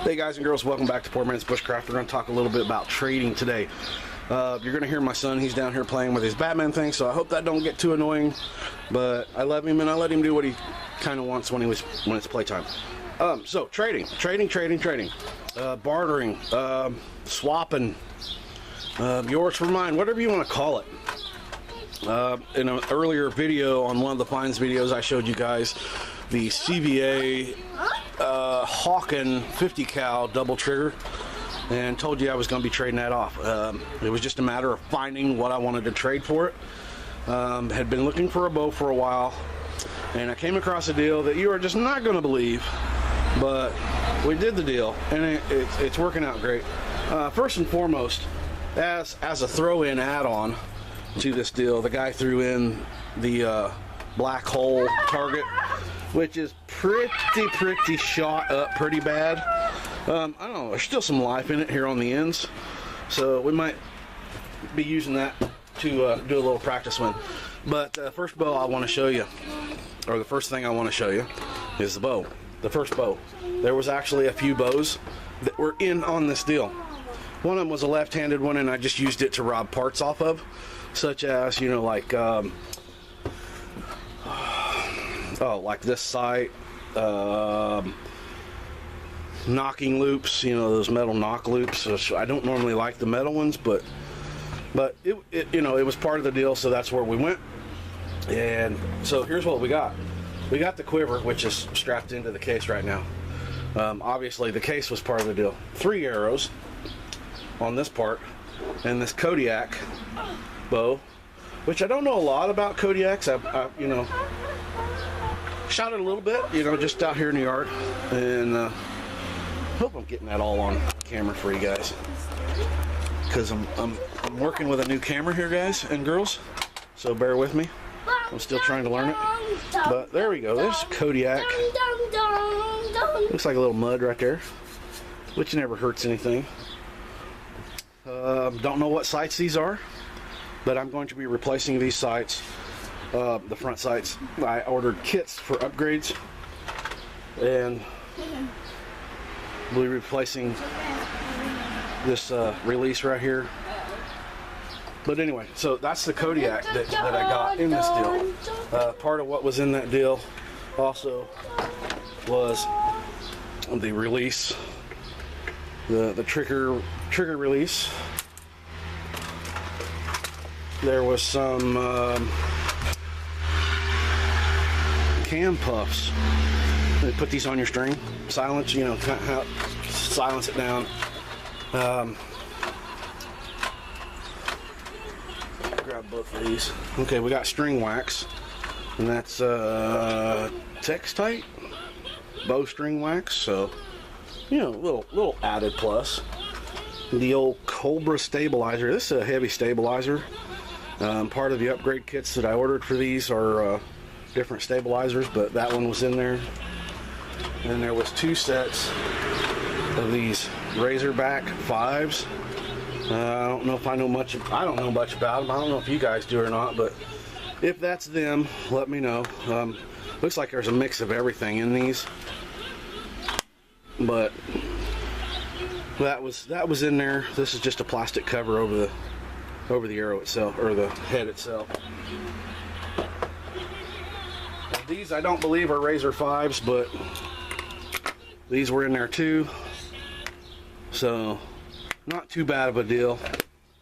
Hey guys and girls, welcome back to Poormans Bushcraft. We're going to talk a little bit about trading today. You're going to hear my son, he's down here playing with his Batman thing, so I hope that don't get too annoying. But I love him and I let him do what he kind of wants when it's playtime. So trading, bartering, swapping, yours for mine, whatever you want to call it. In an earlier video on one of the Finds videos, I showed you guys the CVA Hawken 50 cal double trigger and told you I was going to be trading that off. It was just a matter of finding what I wanted to trade for it. Had been looking for a bow for a while, and I came across a deal that you are just not going to believe, but we did the deal, and it's working out great. First and foremost, as a throw-in add-on to this deal, the guy threw in the black hole target, which is pretty shot up pretty bad. I don't know, there's still some life in it here on the ends, so we might be using that to do a little practice win. But the first bow I want to show you, or the first thing I want to show you, is the bow. The first bow. There was actually a few bows that were in on this deal. One of them was a left-handed one, and I just used it to rob parts off of, such as, you know, like like this sight, knocking loops, you know, those metal knock loops. So I don't normally like the metal ones, but it you know, it was part of the deal, so that's where we went. And so here's what we got. We got the quiver, which is strapped into the case right now. Obviously the case was part of the deal. 3 arrows on this part, and this Kodiak bow, which I don't know a lot about Kodiaks. I you know, shot it a little bit, you know, just out here in the yard, and hope I'm getting that all on camera for you guys, because I'm working with a new camera here, guys and girls, so bear with me. I'm still trying to learn it, but there we go. There's Kodiak. Looks like a little mud right there, which never hurts anything. Don't know what sights these are, but I'm going to be replacing these sights, the front sights. I ordered kits for upgrades, and we'll be replacing this release right here. But anyway, so that's the Kodiak that I got in this deal. Part of what was in that deal also was the release, the trigger release. There was some cam puffs. They put these on your string, silence, you know, silence it down. Grab both of these. Okay, we got string wax, and that's Textite bowstring wax. So, you know, little added plus. The old Cobra stabilizer. This is a heavy stabilizer. Part of the upgrade kits that I ordered for these are different stabilizers, but that one was in there. And there was 2 sets of these Razorback 5s. I don't know if I know much. I don't know much about them. I don't know if you guys do or not, but if that's them, let me know. Looks like there's a mix of everything in these, but that was in there. This is just a plastic cover over the arrow itself, or the head itself. Now, these I don't believe are Razor 5s, but these were in there too, so not too bad of a deal.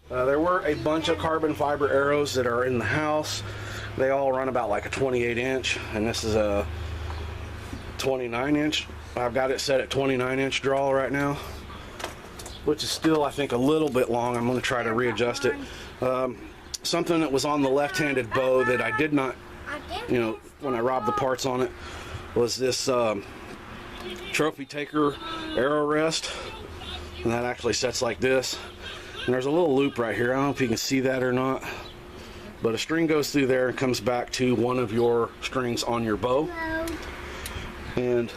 There were a bunch of carbon fiber arrows that are in the house. They all run about like a 28 inch, and this is a 29 inch. I've got it set at 29 inch draw right now, which is still, I think, a little bit long. I'm going to try to readjust it. Something that was on the left-handed bow that I did not, you know, when I robbed the parts on it, was this trophy taker arrow rest, and that actually sets like this. And there's a little loop right here. I don't know if you can see that or not, but a string goes through there and comes back to one of your strings on your bow. And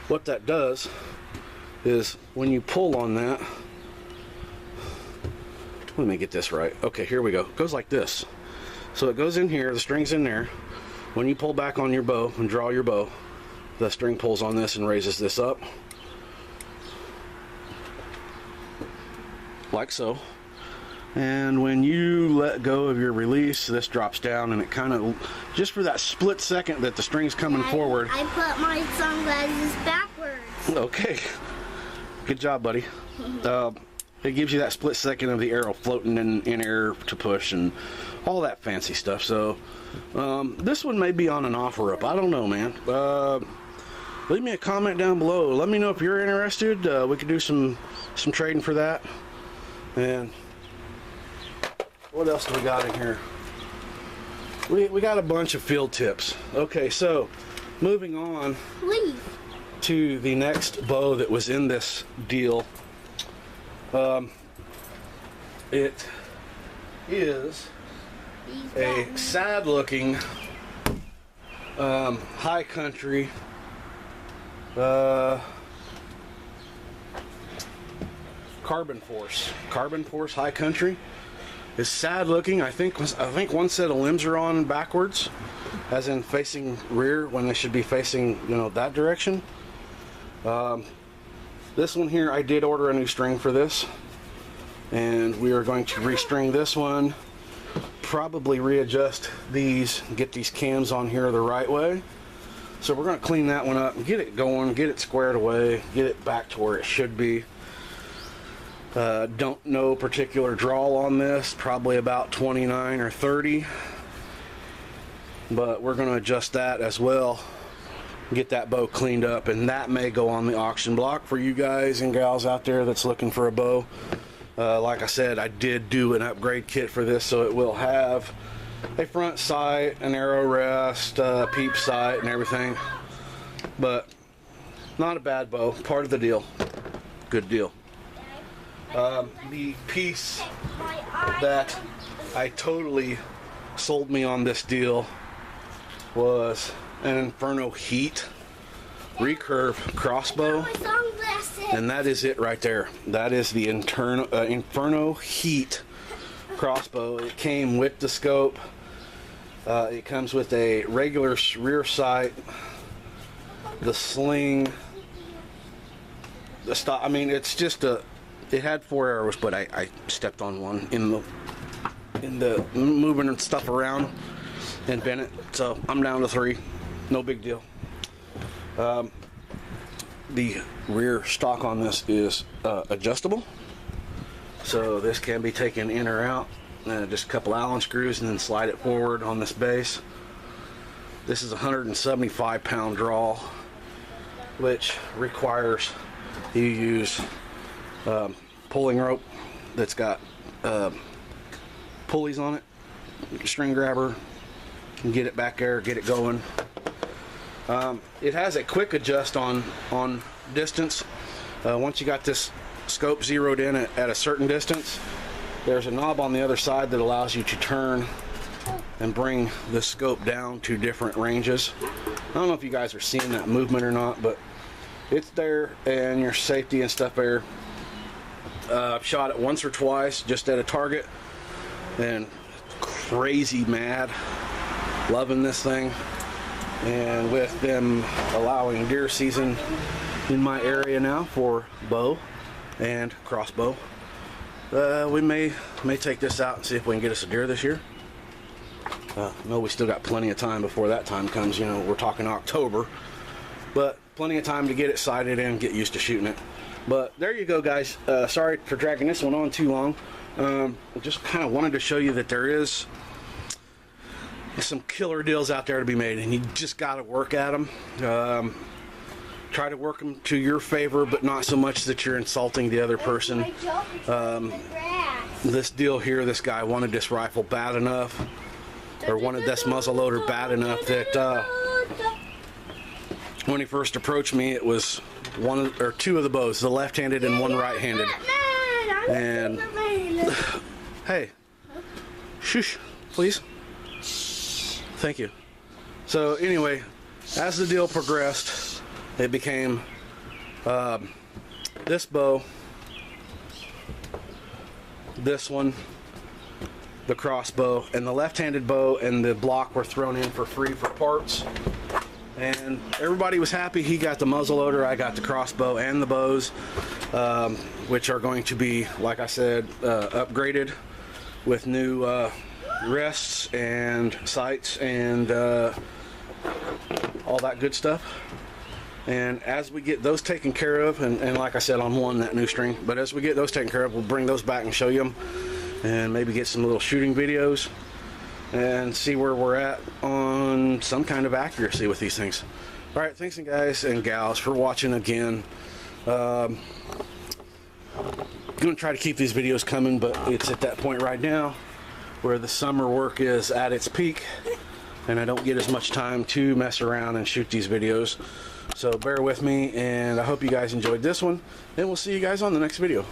what that does is when you pull on that, let me get this right. Okay, here we go. It goes like this. So it goes in here, the string's in there. When you pull back on your bow and draw your bow, the string pulls on this and raises this up. like so. And when you let go of your release, this drops down, and it kind of, just for that split second that the string's coming forward. I put my sunglasses backwards. Okay. Good job, buddy. It gives you that split second of the arrow floating in air to push and all that fancy stuff. So this one may be on an offer up. I don't know, man. Leave me a comment down below. Let me know if you're interested. We could do some trading for that. And what else do we got in here? We got a bunch of field tips. Okay, so moving on to the next bow that was in this deal. It is a sad looking high country carbon force high country. Is sad looking. I think one set of limbs are on backwards, as in facing rear when they should be facing, you know, that direction. This one here, I did order a new string for this, and we are going to restring this one, probably readjust these, get these cams on here the right way. So we're going to clean that one up and get it going, get it squared away, get it back to where it should be. Don't know particular draw on this, probably about 29 or 30, but we're going to adjust that as well, get that bow cleaned up, and that may go on the auction block for you guys and gals out there that's looking for a bow. Like I said, I did do an upgrade kit for this, so it will have a front sight, an arrow rest, peep sight, and everything, but not a bad bow, part of the deal, good deal. The piece that I totally sold me on this deal was an Inferno Heat recurve crossbow, and that is it right there. That is the Inferno Heat crossbow. It came with the scope. It comes with a regular rear sight, the sling, the stock. I mean, it's just a. It had 4 arrows, but I stepped on one in the moving and stuff around and bent it, so I'm down to 3. No big deal. The rear stock on this is adjustable, so this can be taken in or out. Just a couple Allen screws and then slide it forward on this base. This is a 175-pound draw, which requires you use pulling rope that's got pulleys on it, string grabber, and get it back there, get it going. It has a quick adjust on distance. Once you got this scope zeroed in at a certain distance, there's a knob on the other side that allows you to turn and bring the scope down to different ranges. I don't know if you guys are seeing that movement or not, but it's there, and your safety and stuff there. I've shot it once or twice just at a target, and crazy mad, loving this thing. And with them allowing deer season in my area now for bow and crossbow, we may take this out and see if we can get us a deer this year. No, we still got plenty of time before that time comes. You know, we're talking October, but plenty of time to get it sighted and get used to shooting it. But there you go, guys. Sorry for dragging this one on too long. Just kind of wanted to show you that there is some killer deals out there to be made, and you just got to work at them. Try to work them to your favor, but not so much that you're insulting the other person. This deal here, this guy wanted this rifle bad enough, or wanted this muzzleloader bad enough that when he first approached me, it was one or two of the bows, the left-handed and one right-handed. And hey, shush, please. Thank you. So anyway, as the deal progressed, it became this bow, this one, the crossbow, and the left-handed bow and the block were thrown in for free for parts. and everybody was happy. He got the muzzle loader, I got the crossbow and the bows, which are going to be, like I said, upgraded with new rests and sights and all that good stuff. And as we get those taken care of, and like I said, I'm wanting that new string, but as we get those taken care of, we'll bring those back and show you them, and maybe get some little shooting videos and see where we're at on some kind of accuracy with these things. All right, thanks guys and gals for watching again. Gonna try to keep these videos coming, but it's at that point right now where the summer work is at its peak and I don't get as much time to mess around and shoot these videos. So bear with me, and I hope you guys enjoyed this one, and we'll see you guys on the next video.